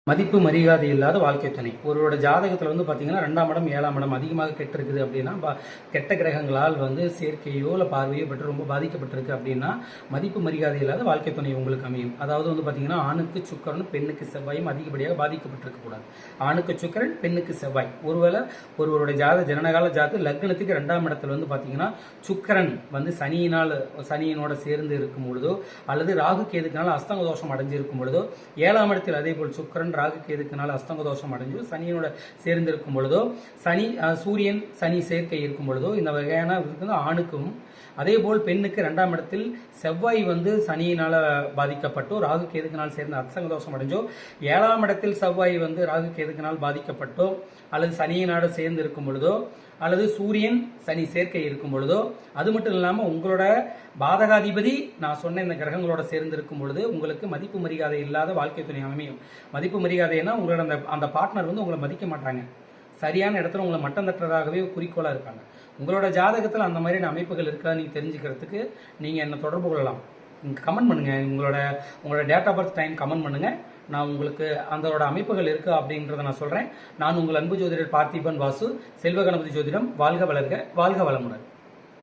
மதிப்பு மரியாதை இல்லாத வாழ்க்கை துணை. ஒருவரோட ஜாதகத்தில் வந்து பார்த்தீங்கன்னா 2ஆம் இடம் 7ஆம் இடம் அதிகமாக கெட்டிருக்குது அப்படின்னா, கெட்ட கிரகங்களால் வந்து சேர்க்கையோ இல்லை பார்வையோ பெற்று ரொம்ப பாதிக்கப்பட்டிருக்கு அப்படின்னா மதிப்பு மரியாதை இல்லாத வாழ்க்கை துணை உங்களுக்கு அமையும். அதாவது வந்து பார்த்தீங்கன்னா ஆணுக்கு சுக்கரனும் பெண்ணுக்கு செவ்வாயும் அதிகப்படியாக பாதிக்கப்பட்டிருக்க கூடாது. ஆணுக்கு சுக்கரன், பெண்ணுக்கு செவ்வாய். ஒருவேளை ஒருவருடைய ஜனனகால ஜாதக லக்னத்துக்கு 2ஆம் இடத்துல வந்து பார்த்தீங்கன்னா சுக்கரன் வந்து சனியினோட சேர்ந்து இருக்கும் பொழுதோ அல்லது ராகு கேதுக்குனால அஸ்தங்க தோஷம் அடைஞ்சிருக்கும் பொழுதோ, 7ஆம் இடத்தில் அதே போல் சுக்கரன் ராகு கேதுக்குனால அஸ்தங்க தோஷம் அடைஞ்சு சனியோட சேர்ந்து இருக்கும் பொழுதோ, சூரியன் சனி சேர்க்கை இருக்கும் பொழுதோ இந்த வகையான ஆணுக்கும், அதே போல் பெண்ணுக்கு 2ஆம் இடத்தில் செவ்வாய் வந்து சனியினால பாதிக்கப்பட்டோ ராகு கேதுக்கினால் சேர்ந்து அஸ்தங்க தோஷம் அடைஞ்சோ, 7ஆம் இடத்தில் செவ்வாய் வந்து ராகு கேதுக்கினால் பாதிக்கப்பட்டோ அல்லது சனியினால சேர்ந்து இருக்கும் பொழுதோ அல்லது சூரியன் சனி சேர்க்கை இருக்கும் பொழுதோ, அது மட்டும் இல்லாமல் உங்களோட பாதகாதிபதி நான் சொன்ன இந்த கிரகங்களோட சேர்ந்து இருக்கும் பொழுது உங்களுக்கு மதிப்பு மரியாதை இல்லாத வாழ்க்கை துணை அமையும். மதிப்பு மரியாதைன்னா உங்களோட அந்த பார்ட்னர் வந்து உங்களை மதிக்க மாட்டாங்க. சரியான இடத்துல உங்களை மட்டம் தட்டுறதாகவே குறிக்கோளாக இருப்பாங்க. உங்களோட ஜாதகத்தில் அந்த மாதிரியான அமைப்புகள் இருக்கா நீங்கள் தெரிஞ்சுக்கிறதுக்கு நீங்கள் என்னை தொடர்பு கொள்ளலாம். நீங்கள் கமெண்ட் பண்ணுங்கள். உங்களோட date of birth time comment பண்ணுங்கள். நான் உங்களுக்கு அதோட அமைப்புகள் இருக்குது அப்படின்றத நான் சொல்கிறேன். நான் உங்கள் அன்பு ஜோதிடர் பார்த்திபன் வாசு, செல்வ கணபதி ஜோதிடம். வாழ்க வளர்க, வாழ்க வளமுடன்.